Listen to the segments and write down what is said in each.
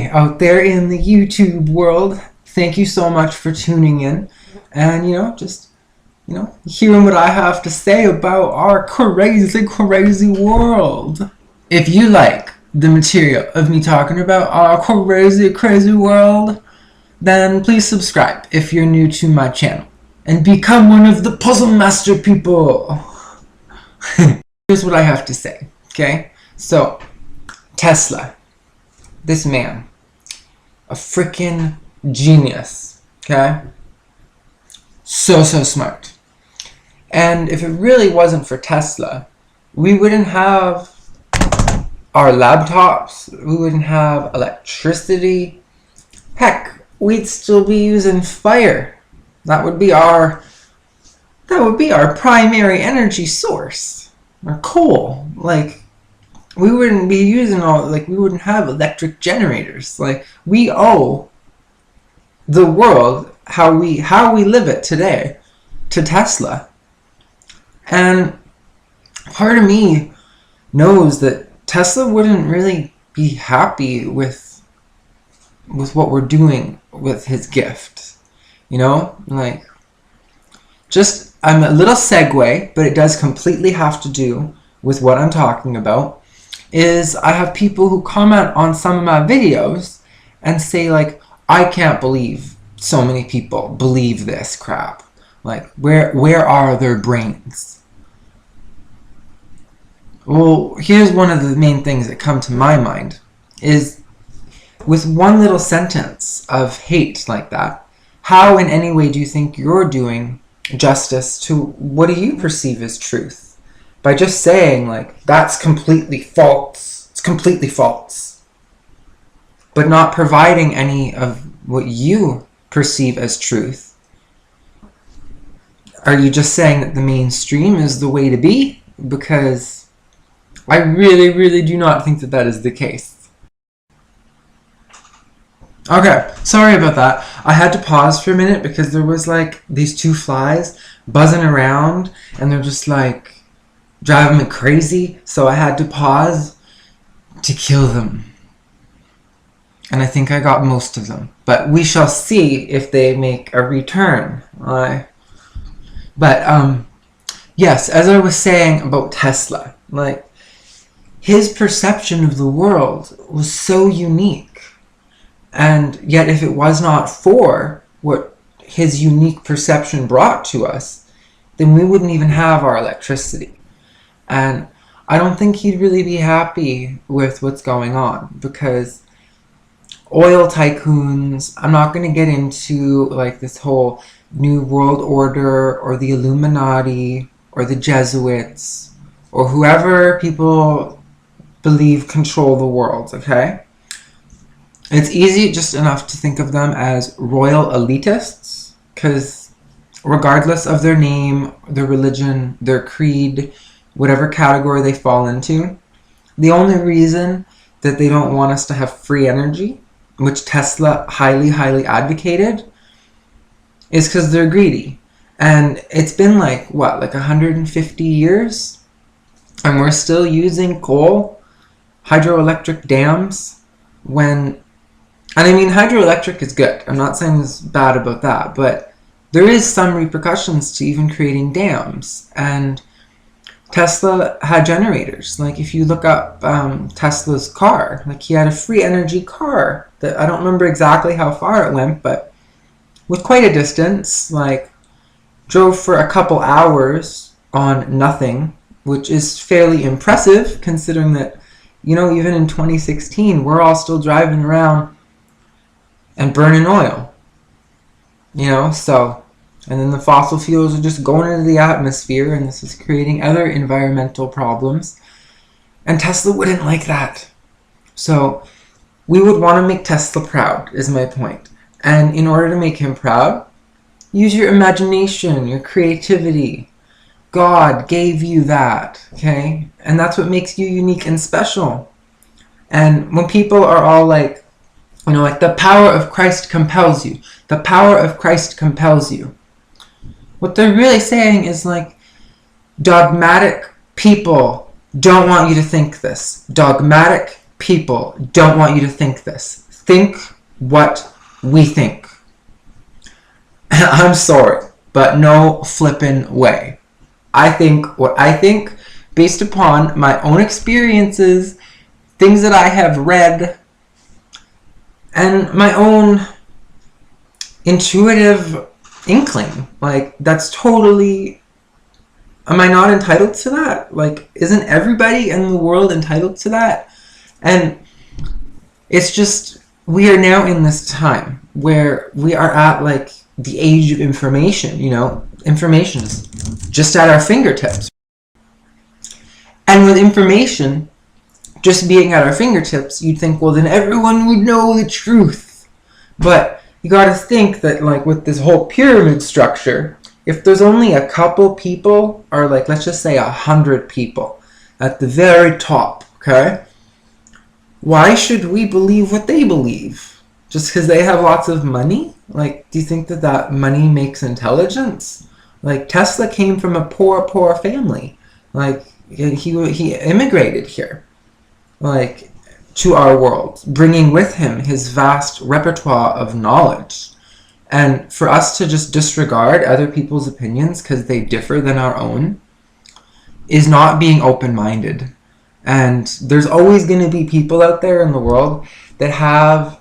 Hey, out there in the YouTube world, thank you so much for tuning in and, just, hearing what I have to say about our crazy, crazy world. If you like the material of me talking about our crazy, crazy world, then please subscribe if you're new to my channel and become one of the Puzzle Master people. Here's what I have to say, okay? So, Tesla. This man, a freaking genius, okay? So smart. And if it really wasn't for Tesla, we wouldn't have our laptops, we wouldn't have electricity. Heck, we'd still be using fire. That would be our primary energy source. Or coal. We wouldn't be using we wouldn't have electric generators. We owe the world how we live it today to Tesla. And part of me knows that Tesla wouldn't really be happy with what we're doing with his gift. I'm a little segue, but it does completely have to do with what I'm talking about. Is I have people who comment on some of my videos and say I can't believe so many people believe this crap. Where are their brains? Well, here's one of the main things that come to my mind is with one little sentence of hate like that, how in any way do you think you're doing justice to what do you perceive as truth? By just saying, that's completely false. It's completely false. But not providing any of what you perceive as truth. Are you just saying that the mainstream is the way to be? Because I really, really do not think that that is the case. Okay, sorry about that. I had to pause for a minute because there was these two flies buzzing around and they're just driving me crazy, so I had to pause to kill them. And I think I got most of them. But we shall see if they make a return. Yes, as I was saying about Tesla, his perception of the world was so unique. And yet if it was not for what his unique perception brought to us, then we wouldn't even have our electricity. And I don't think he'd really be happy with what's going on because oil tycoons, I'm not going to get into this whole New World Order or the Illuminati or the Jesuits or whoever people believe control the world, okay? It's easy just enough to think of them as royal elitists because regardless of their name, their religion, their creed, whatever category they fall into, the only reason that they don't want us to have free energy, which Tesla highly, highly advocated, is because they're greedy. And it's been 150 years? And we're still using coal, hydroelectric dams, hydroelectric is good. I'm not saying it's bad about that, but there is some repercussions to even creating dams. And Tesla had generators. If you look up Tesla's car, he had a free energy car that I don't remember exactly how far it went, but with quite a distance. Drove for a couple hours on nothing, which is fairly impressive considering that, even in 2016, we're all still driving around and burning oil. And then the fossil fuels are just going into the atmosphere, and this is creating other environmental problems. And Tesla wouldn't like that. So we would want to make Tesla proud, is my point. And in order to make him proud, use your imagination, your creativity. God gave you that, okay? And that's what makes you unique and special. And when people are all the power of Christ compels you. The power of Christ compels you. What they're really saying is dogmatic people don't want you to think this. Dogmatic people don't want you to think this. think what we think. I'm sorry, but no flippin' way. I think what I think based upon my own experiences, things that I have read, and my own intuitive inkling. Like, that's totally... Am I not entitled to that? Like, isn't everybody in the world entitled to that? And it's just, we are now in this time where we are at, like, the age of information, you know? Information is just at our fingertips. And with information just being at our fingertips, you'd think, well, then everyone would know the truth. But you gotta think that, like, with this whole pyramid structure, if there's only a couple people, or like, let's just say 100 people at the very top, okay? Why should we believe what they believe? Just because they have lots of money? Like, do you think that that money makes intelligence? Like, Tesla came from a poor family. Like, he immigrated here, like, to our world, bringing with him his vast repertoire of knowledge. And for us to just disregard other people's opinions because they differ than our own is not being open-minded. And there's always going to be people out there in the world that have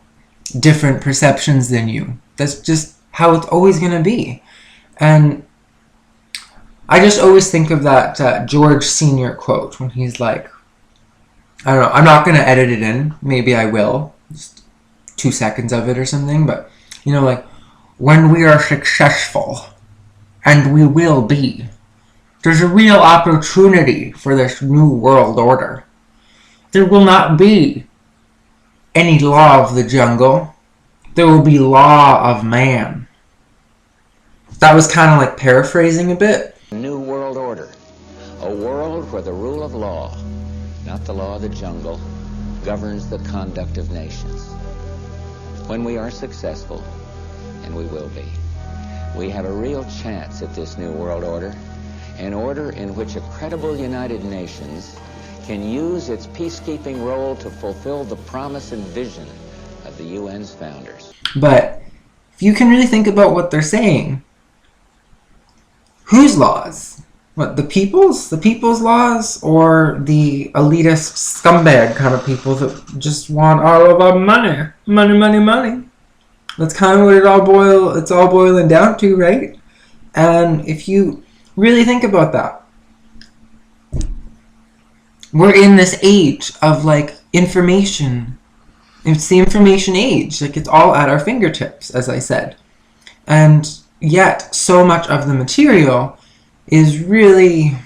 different perceptions than you. That's just how it's always going to be. And I just always think of that George Sr. quote when he's like, I don't know, I'm not going to edit it in. Maybe I will. Just 2 seconds of it or something. But, you know, like, when we are successful, and we will be, there's a real opportunity for this new world order. There will not be any law of the jungle. There will be law of man. That was kind of like paraphrasing a bit. New world order. A world where the rule of law, not the law of the jungle, governs the conduct of nations. When we are successful, and we will be, we have a real chance at this new world order, an order in which a credible United Nations can use its peacekeeping role to fulfill the promise and vision of the UN's founders. But if you can really think about what they're saying, whose laws? What, the people's? The people's laws? Or the elitist scumbag kind of people that just want all of our money? Money, money, money. That's kind of what it's all boiling down to, right? And if you really think about that, we're in this age of, like, information. It's the information age. Like, it's all at our fingertips, as I said. And yet, so much of the material is really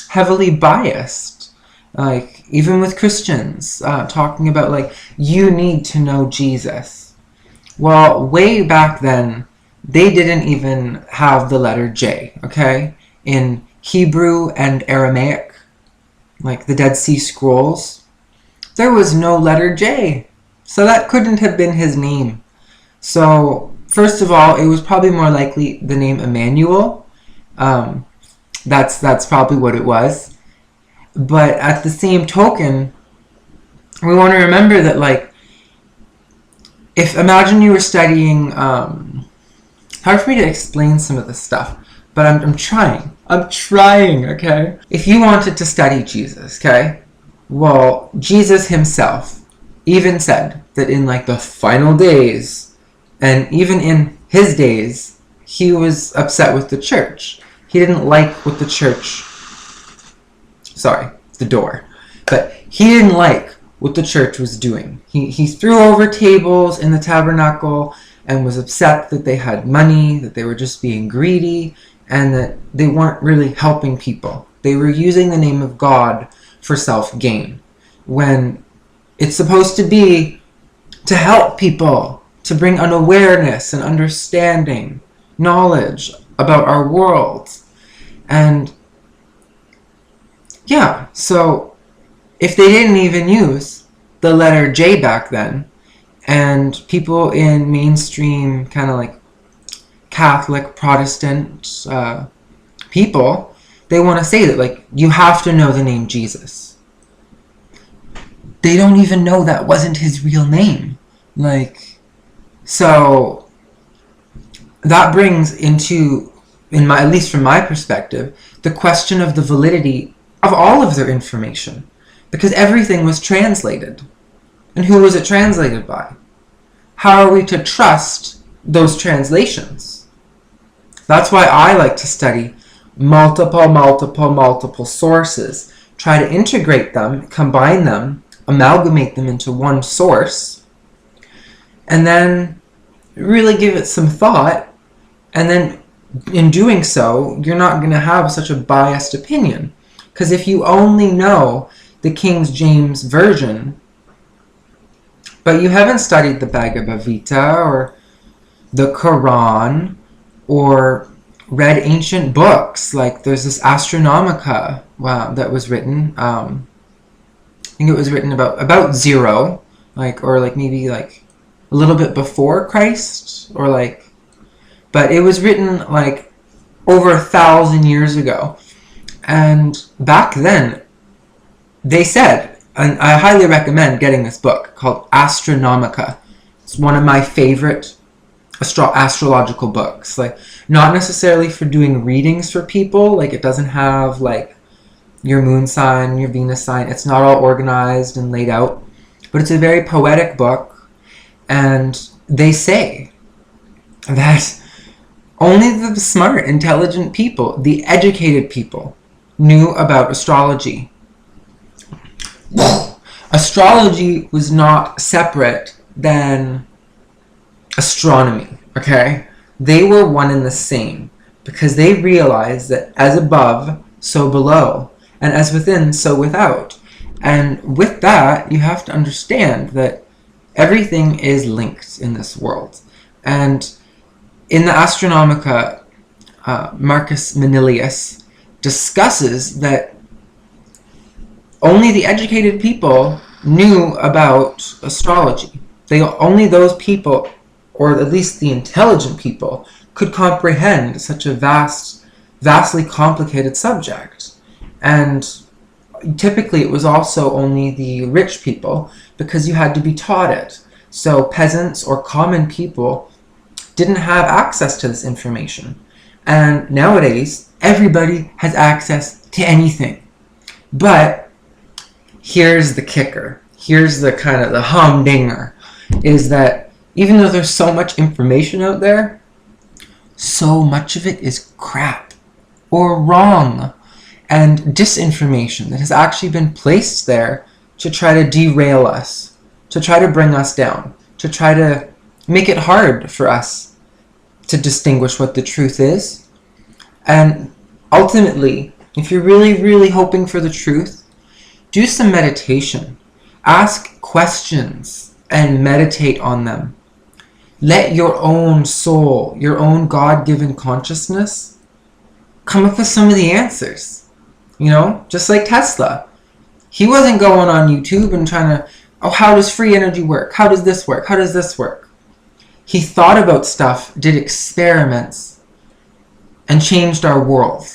heavily biased. Like, even with Christians, talking about, like, you need to know Jesus. Well, way back then, they didn't even have the letter J, okay? In Hebrew and Aramaic, like the Dead Sea Scrolls, there was no letter J. So that couldn't have been his name. So, first of all, it was probably more likely the name Emmanuel. That's probably what it was. But at the same token, we want to remember that, like, imagine you were studying, hard for me to explain some of this stuff, but I'm trying, okay? If you wanted to study Jesus, okay? Well, Jesus himself even said that in, like, the final days, and even in his days, he was upset with the church. He didn't like what the church, the door, but he didn't like what the church was doing. He threw over tables in the tabernacle and was upset that they had money, that they were just being greedy, and that they weren't really helping people. They were using the name of God for self-gain, when it's supposed to be to help people, to bring an awareness and understanding, knowledge about our world. And yeah, so if they didn't even use the letter J back then, and people in mainstream kind of like Catholic, Protestant people, they want to say that, like, you have to know the name Jesus. They don't even know that wasn't his real name. Like, so that brings into, at least from my perspective, the question of the validity of all of their information, because everything was translated. And who was it translated by? How are we to trust those translations? That's why I like to study multiple sources, try to integrate them, combine them, amalgamate them into one source, and then really give it some thought. And then in doing so, you're not going to have such a biased opinion. Because if you only know the King James Version, but you haven't studied the Bhagavad Gita or the Quran or read ancient books, like there's this Astronomica, wow, that was written, I think it was written about zero, or maybe a little bit before Christ, but it was written over 1,000 years ago. And back then, they said, and I highly recommend getting this book called Astronomica. It's one of my favorite astrological books. Not necessarily for doing readings for people. It doesn't have your moon sign, your Venus sign. It's not all organized and laid out. But it's a very poetic book. And they say that only the smart, intelligent people, the educated people, knew about astrology. Astrology was not separate than astronomy, okay? They were one and the same, because they realized that as above, so below, and as within, so without. And with that, you have to understand that everything is linked in this world. And in the Astronomica, Marcus Manilius discusses that only the educated people knew about astrology. Only those people, or at least the intelligent people, could comprehend such a vastly complicated subject. And typically it was also only the rich people, because you had to be taught it. So peasants or common people didn't have access to this information. And nowadays, everybody has access to anything. But here's the kicker. Here's the kind of the humdinger, is that even though there's so much information out there, so much of it is crap or wrong and disinformation that has actually been placed there to try to derail us, to try to bring us down, to try to make it hard for us to distinguish what the truth is. And ultimately, if you're really, really hoping for the truth, do some meditation. Ask questions and meditate on them. Let your own soul, your own God-given consciousness, come up with some of the answers. Just like Tesla. He wasn't going on YouTube and trying to, how does free energy work? How does this work? How does this work? He thought about stuff, did experiments, and changed our world.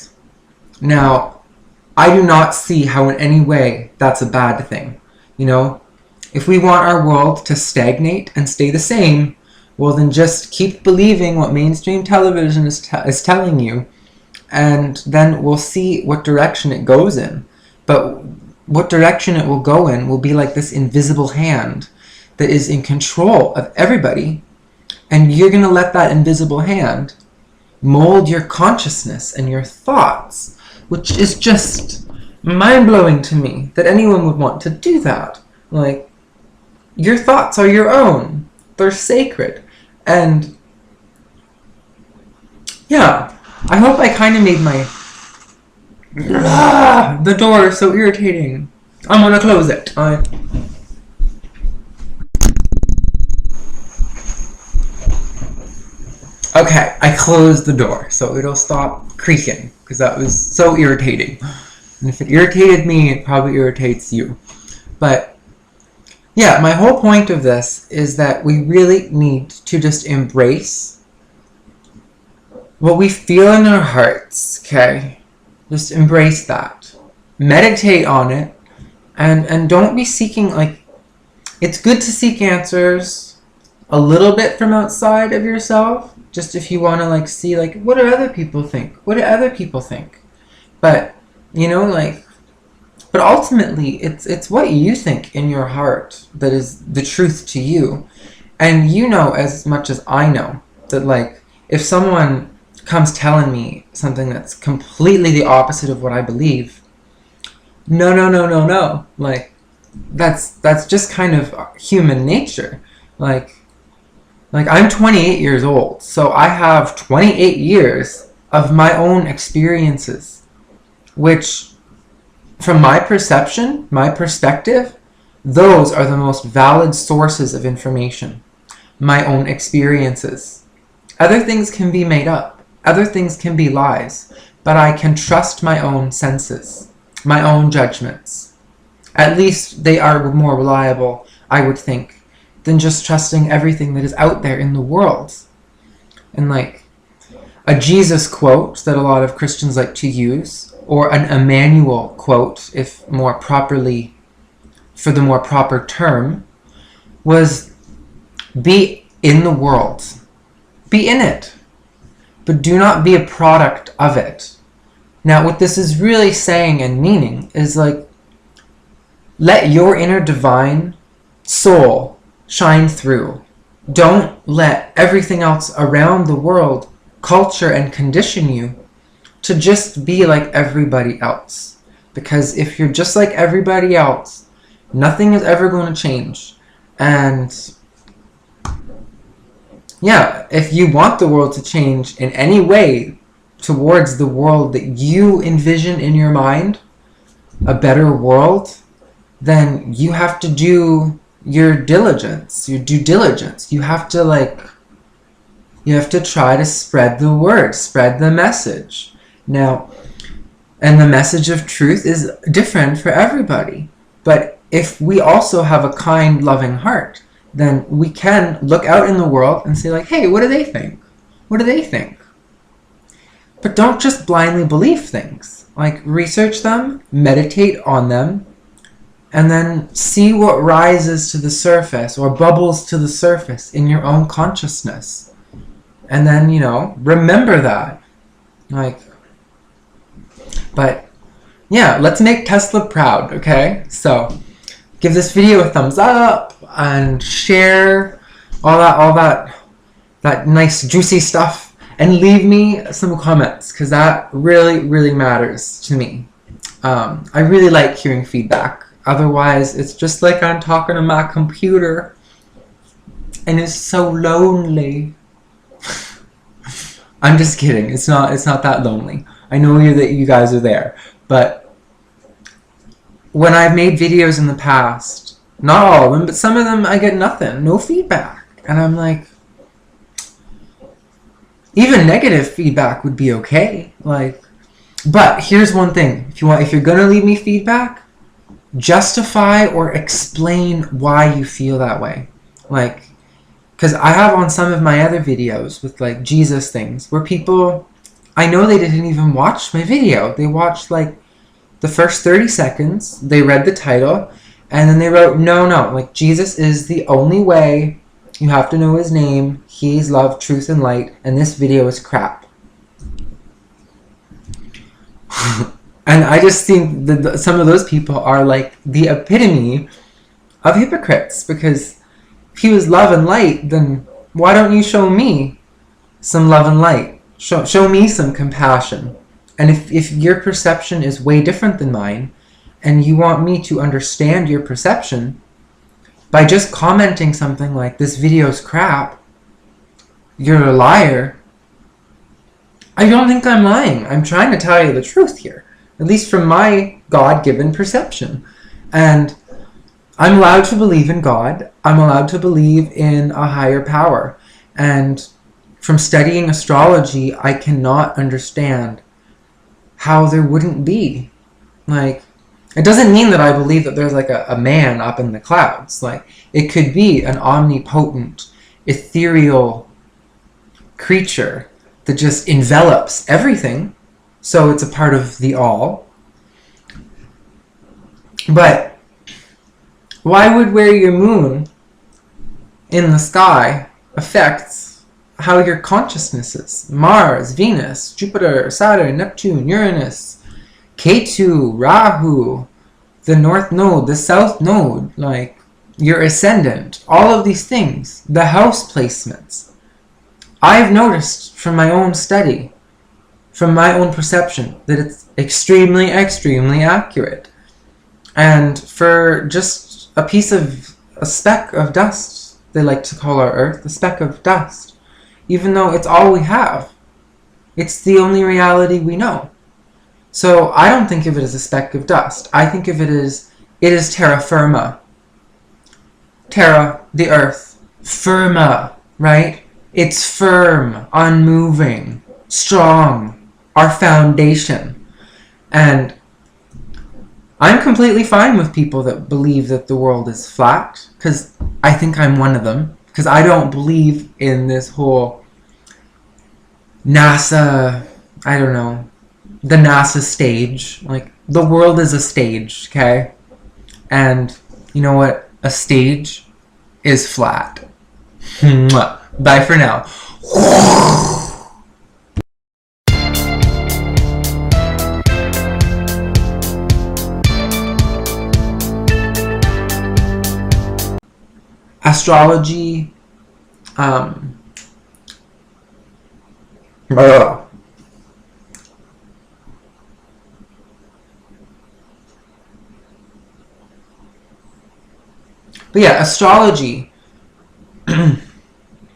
Now, I do not see how in any way that's a bad thing. If we want our world to stagnate and stay the same, well then just keep believing what mainstream television is telling you, and then we'll see what direction it goes in. But what direction it will go in will be like this invisible hand that is in control of everybody, and you're going to let that invisible hand mold your consciousness and your thoughts, which is just mind-blowing to me that anyone would want to do that. Your thoughts are your own. They're sacred. And yeah, I hope I kind of made the door is so irritating. I'm gonna close it. Okay, I closed the door so it'll stop creaking, because that was so irritating. And if it irritated me, it probably irritates you. But yeah, my whole point of this is that we really need to just embrace what we feel in our hearts, okay? Just embrace that. Meditate on it, and don't be seeking, it's good to seek answers, a little bit from outside of yourself, just if you want to like see like what do other people think? What do other people think? But you know, like, but ultimately it's what you think in your heart that is the truth to you. And you know as much as I know that like if someone comes telling me something that's completely the opposite of what I believe, no. Like that's just kind of human nature. Like I'm 28 years old, so I have 28 years of my own experiences, which from my perception, my perspective, those are the most valid sources of information. My own experiences. Other things can be made up. Other things can be lies. But I can trust my own senses, my own judgments. At least they are more reliable, I would think, than just trusting everything that is out there in the world. And like a Jesus quote that a lot of Christians like to use, or an Emmanuel quote, if more properly, for the more proper term, was be in the world. Be in it. But do not be a product of it. Now, what this is really saying and meaning is like, let your inner divine soul shine through. Don't let everything else around the world culture and condition you to just be like everybody else. Because if you're just like everybody else, nothing is ever going to change. And yeah, if you want the world to change in any way towards the world that you envision in your mind, a better world, then you have to do your diligence, your due diligence. You have to try to spread the word, spread the message. Now, and the message of truth is different for everybody. But if we also have a kind, loving heart, then we can look out in the world and say like, hey, what do they think? What do they think? But don't just blindly believe things. Like, research them, meditate on them, and then see what rises to the surface or bubbles to the surface in your own consciousness. And then, you know, remember that. Like, but yeah, let's make Tesla proud, okay? So give this video a thumbs up and share all that nice juicy stuff, and leave me some comments, because that really matters to me. I really like hearing feedback. Otherwise, it's just like I'm talking to my computer, and it's so lonely. I'm just kidding. It's not that lonely. I know that you guys are there, but when I've made videos in the past, not all of them, but some of them, I get nothing, no feedback, and I'm like, even negative feedback would be okay. Like, but here's one thing: if you're gonna leave me feedback, justify or explain why you feel that way. Like, because I have on some of my other videos with like Jesus things where people, I know they didn't even watch my video. They watched like the first 30 seconds, they read the title, and then they wrote, no, like Jesus is the only way. You have to know his name. He's love, truth, and light, and this video is crap. And I just think that some of those people are like the epitome of hypocrites, because if he was love and light, then why don't you show me some love and light? Show me some compassion. And if your perception is way different than mine, and you want me to understand your perception, by just commenting something like, this video's crap, you're a liar, I don't think I'm lying. I'm trying to tell you the truth here, at least from my God-given perception. And I'm allowed to believe in God. I'm allowed to believe in a higher power. And from studying astrology, I cannot understand how there wouldn't be. Like, it doesn't mean that I believe that there's like a man up in the clouds. Like, it could be an omnipotent, ethereal creature that just envelops everything. So it's a part of the all. But why would where your moon in the sky affects how your consciousness is. Mars, Venus, Jupiter, Saturn, Neptune, Uranus, Ketu, Rahu, the North Node, the South Node, like your ascendant, all of these things, the house placements. I've noticed from my own study, from my own perception, that it's extremely, extremely accurate. And for just a speck of dust, they like to call our Earth, a speck of dust, even though it's all we have. It's the only reality we know. So I don't think of it as a speck of dust. I think of it is terra firma. Terra, the earth. Firma, right? It's firm, unmoving, strong, our foundation. And I'm completely fine with people that believe that the world is flat, because I think I'm one of them, because I don't believe in this whole NASA, I don't know, the NASA stage. Like, the world is a stage, okay? And you know what? A stage is flat. Bye for now. Astrology, but yeah, astrology